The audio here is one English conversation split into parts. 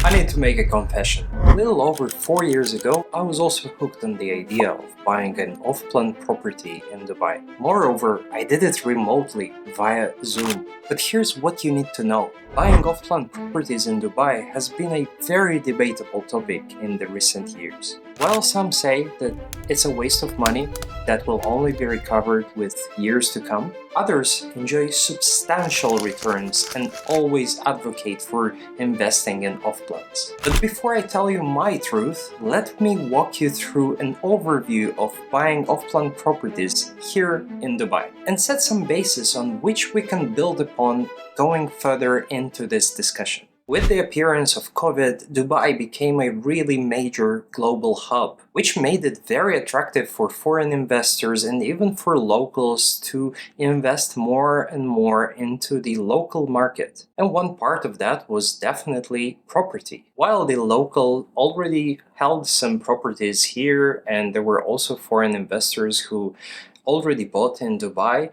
I need to make a confession. A little over 4 years ago, I was also hooked on the idea of buying an off-plan property in Dubai. Moreover, I did it remotely via Zoom. But here's what you need to know. Buying off-plan properties in Dubai has been a very debatable topic in the recent years. While some say that it's a waste of money that will only be recovered with years to come, others enjoy substantial returns and always advocate for investing in off-plans. But before I tell you my truth, let me walk you through an overview of buying off-plan properties here in Dubai and set some basis on which we can build upon going further into this discussion. With the appearance of COVID, Dubai became a really major global hub, which made it very attractive for foreign investors and even for locals to invest more and more into the local market. And one part of that was definitely property. While the local already held some properties here and there were also foreign investors who already bought in Dubai,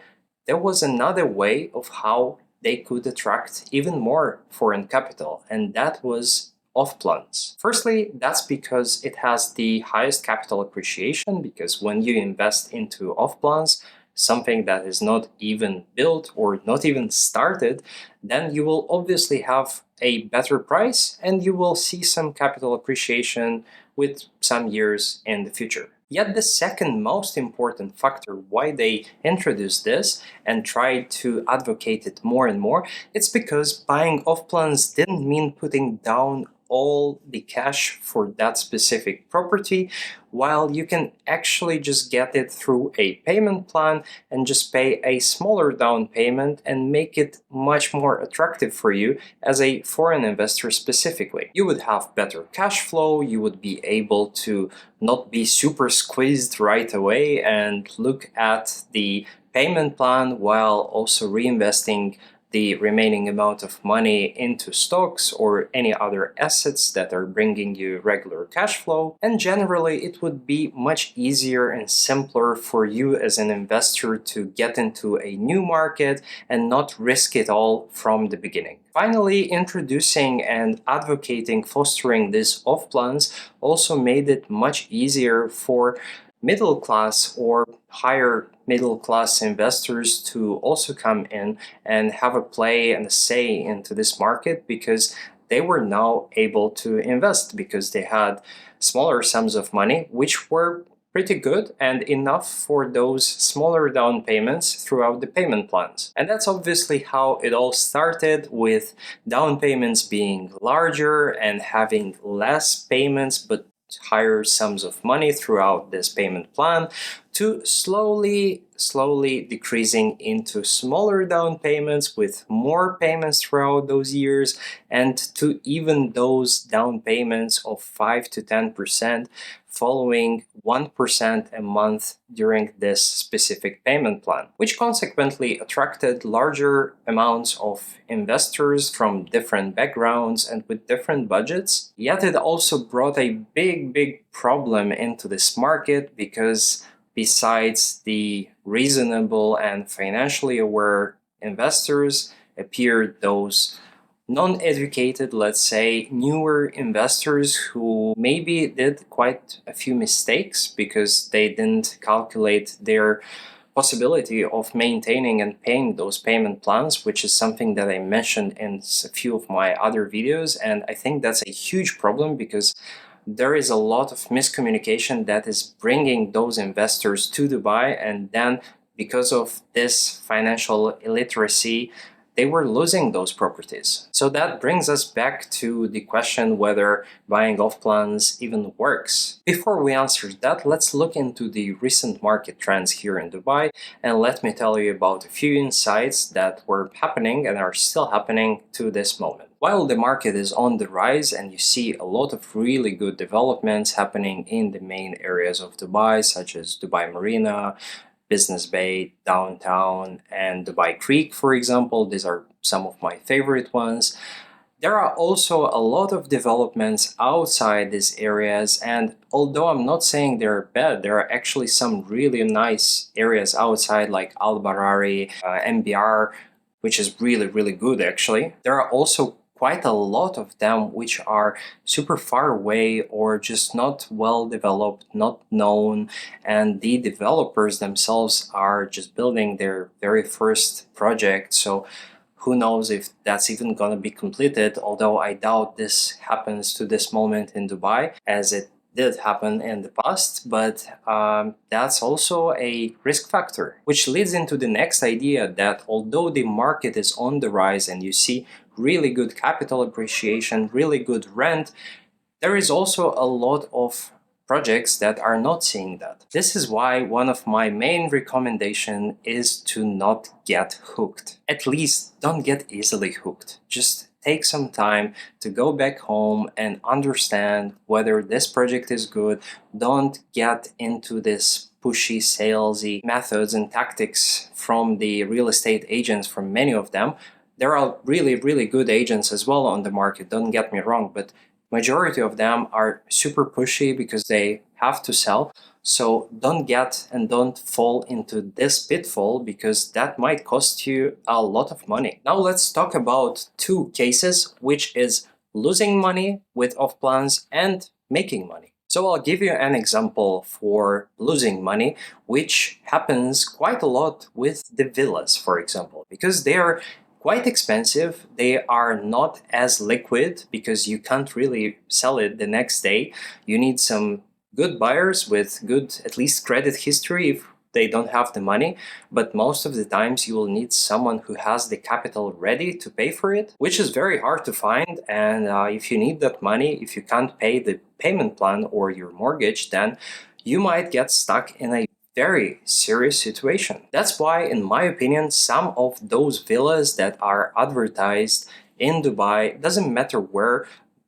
there was another way of how they could attract even more foreign capital, and that was off-plans. Firstly, that's because it has the highest capital appreciation, because when you invest into off-plans, something that is not even built or not even started, then you will obviously have a better price and you will see some capital appreciation with some years in the future. Yet the second most important factor why they introduced this and tried to advocate it more and more, it's because buying off-plans didn't mean putting down all the cash for that specific property, while you can actually just get it through a payment plan and just pay a smaller down payment and make it much more attractive for you as a foreign investor specifically. You would have better cash flow, you would be able to not be super squeezed right away and look at the payment plan while also reinvesting the remaining amount of money into stocks or any other assets that are bringing you regular cash flow. And generally, it would be much easier and simpler for you as an investor to get into a new market and not risk it all from the beginning. Finally, introducing and advocating fostering these off-plans also made it much easier for middle class or higher middle class investors to also come in and have a play and a say into this market, because they were now able to invest because they had smaller sums of money, which were pretty good and enough for those smaller down payments throughout the payment plans. And that's obviously how it all started, with down payments being larger and having less payments but higher sums of money throughout this payment plan, to slowly decreasing into smaller down payments with more payments throughout those years, and to even those down payments of 5 to 10% following 1% a month during this specific payment plan, which consequently attracted larger amounts of investors from different backgrounds and with different budgets. Yet it also brought a big problem into this market, because besides the reasonable and financially aware investors, appeared those non-educated, let's say, newer investors who maybe did quite a few mistakes because they didn't calculate their possibility of maintaining and paying those payment plans, which is something that I mentioned in a few of my other videos. And I think that's a huge problem, because there is a lot of miscommunication that is bringing those investors to Dubai, and then because of this financial illiteracy, they were losing those properties. So that brings us back to the question whether buying off plans even works. Before we answer that, let's look into the recent market trends here in Dubai, and let me tell you about a few insights that were happening and are still happening to this moment. While the market is on the rise and you see a lot of really good developments happening in the main areas of Dubai, such as Dubai Marina, Business Bay, Downtown, and Dubai Creek, for example. These are some of my favorite ones. There are also a lot of developments outside these areas, and although I'm not saying they're bad, there are actually some really nice areas outside, like Al Barari, MBR, which is really good actually. There are also quite a lot of them which are super far away or just not well developed, not known, and the developers themselves are just building their very first project. So who knows if that's even going to be completed, although I doubt this happens to this moment in Dubai, as it did happen in the past, but that's also a risk factor, which leads into the next idea that although the market is on the rise and you see really good capital appreciation, really good rent, there is also a lot of projects that are not seeing that. This is why one of my main recommendation is to not get hooked. At least don't get easily hooked. Just take some time to go back home and understand whether this project is good. Don't get into this pushy, salesy methods and tactics from the real estate agents, from many of them. There are really, really good agents as well on the market, don't get me wrong, but majority of them are super pushy because they have to sell. So don't get and don't fall into this pitfall, because that might cost you a lot of money. Now let's talk about two cases, which is losing money with off plans and making money. So I'll give you an example for losing money, which happens quite a lot with the villas, for example, because they are quite expensive. They are not as liquid because you can't really sell it the next day. You need some good buyers with good, at least, credit history if they don't have the money, but most of the times you will need someone who has the capital ready to pay for it, which is very hard to find. And if you need that money, if you can't pay the payment plan or your mortgage, then you might get stuck in a very serious situation. That's why, in my opinion, some of those villas that are advertised in Dubai, doesn't matter where,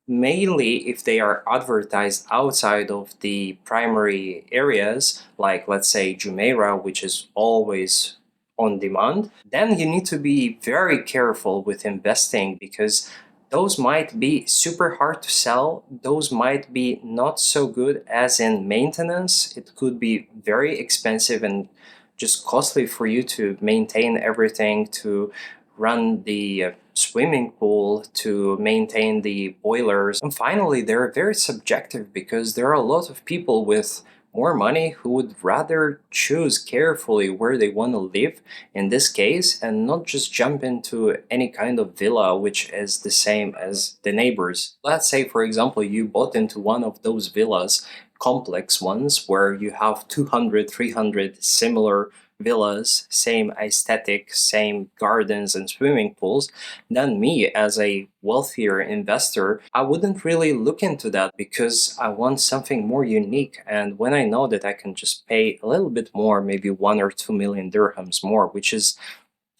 mainly if they are advertised outside of the primary areas, like let's say Jumeirah, which is always on demand, then you need to be very careful with investing, because those might be super hard to sell. Those might be not so good as in maintenance. It could be very expensive and just costly for you to maintain everything, to run the swimming pool, to maintain the boilers. And finally, they're very subjective, because there are a lot of people with more money who would rather choose carefully where they want to live in this case, and not just jump into any kind of villa which is the same as the neighbors. Let's say, for example, you bought into one of those villas, complex ones, where you have 200, 300 similar villas, same aesthetic, same gardens and swimming pools. Then me, as a wealthier investor, I wouldn't really look into that, because I want something more unique. And when I know that I can just pay a little bit more, maybe 1 or 2 million dirhams more, which is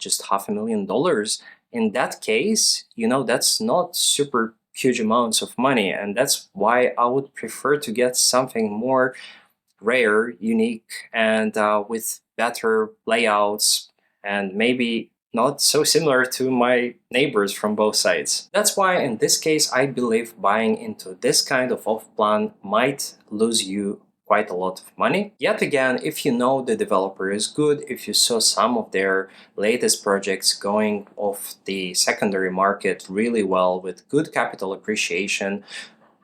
just $500,000, in that case, that's not super huge amounts of money. And that's why I would prefer to get something more rare, unique, and with better layouts, and maybe not so similar to my neighbors from both sides. That's why in this case, I believe buying into this kind of off-plan might lose you quite a lot of money. Yet again, if you know the developer is good, if you saw some of their latest projects going off the secondary market really well with good capital appreciation,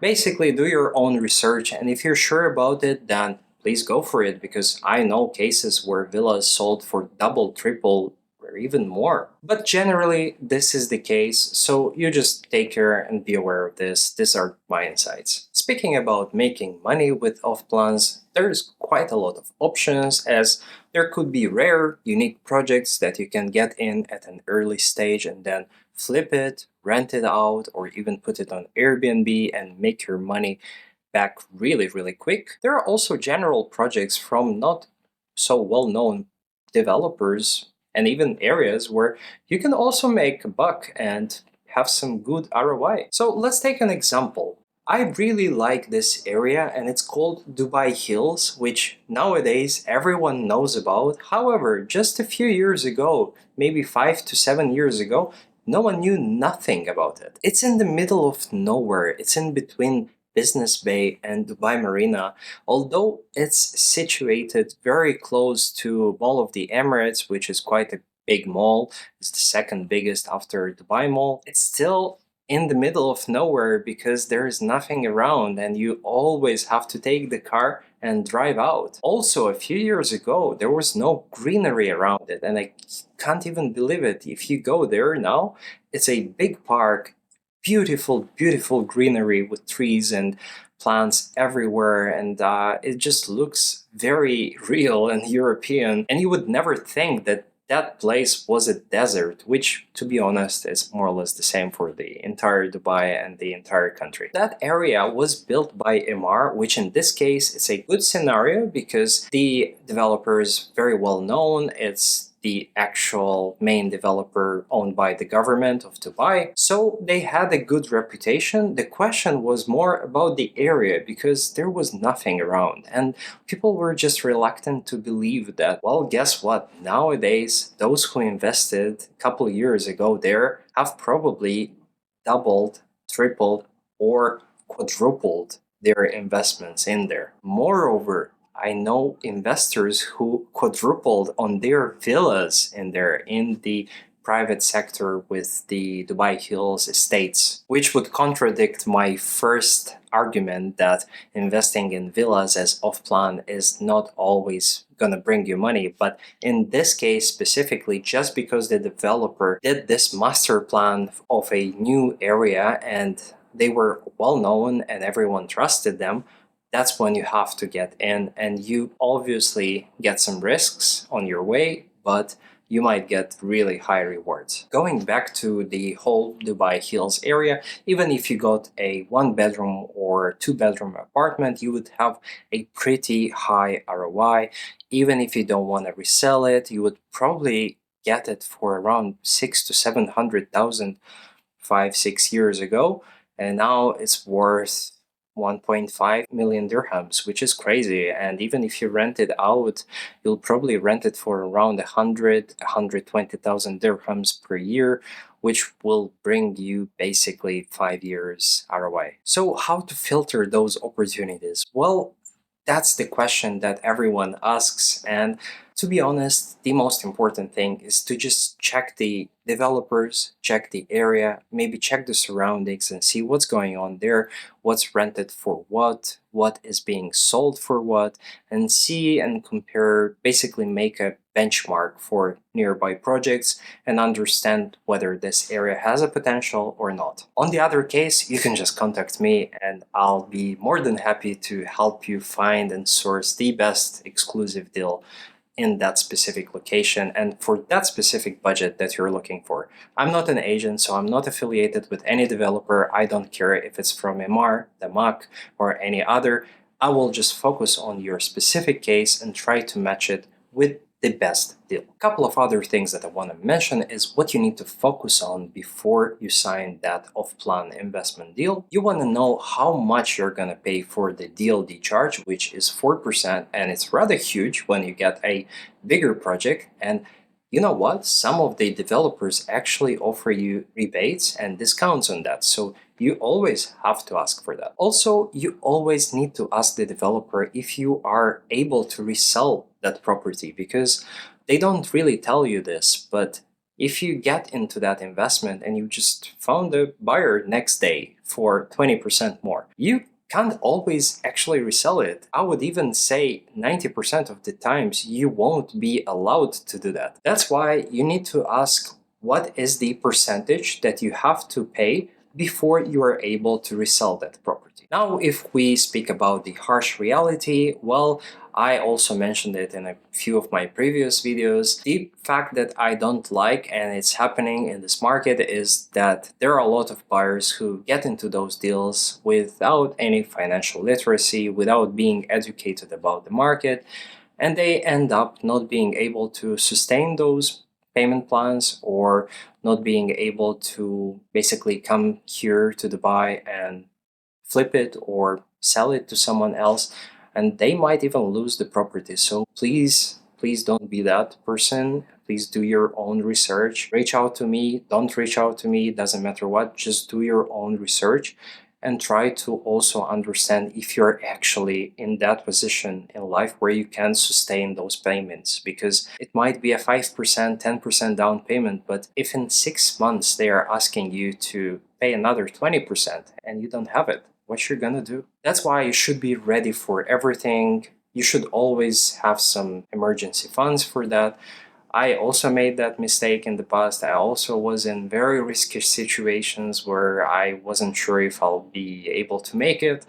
basically do your own research, and if you're sure about it, then please go for it, because I know cases where villas sold for double, triple, or even more. But generally, this is the case, so you just take care and be aware of this. These are my insights. Speaking about making money with off-plans, there's quite a lot of options, as there could be rare, unique projects that you can get in at an early stage and then flip it, rent it out, or even put it on Airbnb and make your money back really, really quick. There are also general projects from not so well-known developers and even areas where you can also make a buck and have some good ROI. So let's take an example. I really like this area, and it's called Dubai Hills, which nowadays everyone knows about. However, just a few years ago, maybe 5 to 7 years ago, no one knew nothing about it. It's in the middle of nowhere. It's in between Business Bay and Dubai Marina. Although it's situated very close to Mall of the Emirates, which is quite a big mall, it's the second biggest after Dubai Mall, it's still in the middle of nowhere because there is nothing around and you always have to take the car and drive out. Also, a few years ago, there was no greenery around it, and I can't even believe it. If you go there now, it's a big park, beautiful, beautiful greenery with trees and plants everywhere, and it just looks very real and European. And you would never think that that place was a desert, which, to be honest, is more or less the same for the entire Dubai and the entire country. That area was built by Emar, which in this case is a good scenario because the developer is very well known. It's the actual main developer owned by the government of Dubai. So they had a good reputation. The question was more about the area because there was nothing around and people were just reluctant to believe that. Well, guess what? Nowadays, those who invested a couple of years ago there have probably doubled, tripled, or quadrupled their investments in there. Moreover, I know investors who quadrupled on their villas in the private sector with the Dubai Hills estates, which would contradict my first argument that investing in villas as off-plan is not always going to bring you money. But in this case specifically, just because the developer did this master plan of a new area and they were well known and everyone trusted them, that's when you have to get in, and you obviously get some risks on your way, but you might get really high rewards. Going back to the whole Dubai Hills area, even if you got a 1-bedroom or 2-bedroom apartment, you would have a pretty high ROI. Even if you don't want to resell it, you would probably get it for around 600,000 to 700,000 5-6 years ago, and now it's worth 1.5 million dirhams, which is crazy. And even if you rent it out, you'll probably rent it for around 120,000 dirhams per year, which will bring you basically 5 years ROI. So how to filter those opportunities? Well, that's the question that everyone asks, and to be honest, the most important thing is to just check the developers, check the area, maybe check the surroundings and see what's going on there, what's rented for what is being sold for what, and see and compare, basically make a benchmark for nearby projects and understand whether this area has a potential or not. On the other case, you can just contact me and I'll be more than happy to help you find and source the best exclusive deal in that specific location and for that specific budget that you're looking for. I'm not an agent, so I'm not affiliated with any developer. I don't care if it's from Emar, Damak, or any other. I will just focus on your specific case and try to match it with the best deal. A couple of other things that I want to mention is what you need to focus on before you sign that off-plan investment deal. You want to know how much you're going to pay for the DLD charge, which is 4%, and it's rather huge when you get a bigger project. And you know what? Some of the developers actually offer you rebates and discounts on that. So you always have to ask for that. Also, you always need to ask the developer if you are able to resell that property, because they don't really tell you this, but if you get into that investment and you just found a buyer next day for 20% more, you can't always actually resell it. I would even say 90% of the times you won't be allowed to do that. That's why you need to ask what is the percentage that you have to pay before you are able to resell that property. Now, if we speak about the harsh reality, well, I also mentioned it in a few of my previous videos. The fact that I don't like, and it's happening in this market, is that there are a lot of buyers who get into those deals without any financial literacy, without being educated about the market, and they end up not being able to sustain those payment plans or not being able to basically come here to Dubai and flip it or sell it to someone else, and they might even lose the property. So please don't be that person. Please do your own research. Reach out to me, don't reach out to me, doesn't matter what, just do your own research and try to also understand if you're actually in that position in life where you can sustain those payments, because it might be a 5%, 10% down payment, but if in 6 months they are asking you to pay another 20% and you don't have it, what you're gonna do? That's why you should be ready for everything. You should always have some emergency funds for that. I also made that mistake in the past. I also was in very risky situations where I wasn't sure if I'll be able to make it.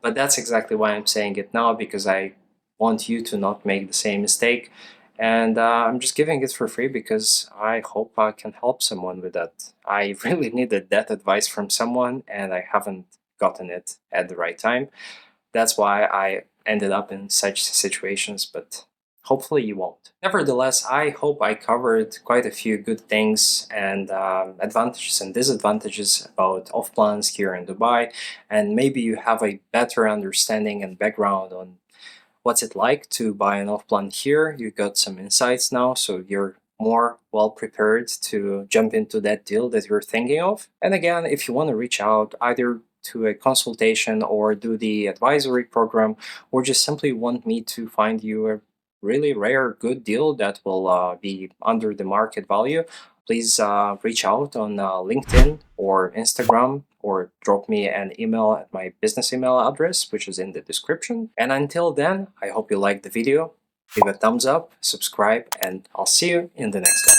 But that's exactly why I'm saying it now, because I want you to not make the same mistake. And I'm just giving it for free because I hope I can help someone with that. I really needed that advice from someone and I haven't gotten it at the right time. That's why I ended up in such situations, but hopefully you won't. Nevertheless, I hope I covered quite a few good things and advantages and disadvantages about off plans here in Dubai, and maybe you have a better understanding and background on what's it like to buy an off plan here. You got some insights now, so you're more well prepared to jump into that deal that you're thinking of. And again, if you want to reach out either to a consultation or do the advisory program, or just simply want me to find you a really rare good deal that will be under the market value, please reach out on LinkedIn or Instagram, or drop me an email at my business email address, which is in the description. And until then, I hope you liked the video. Give a thumbs up, subscribe, and I'll see you in the next one.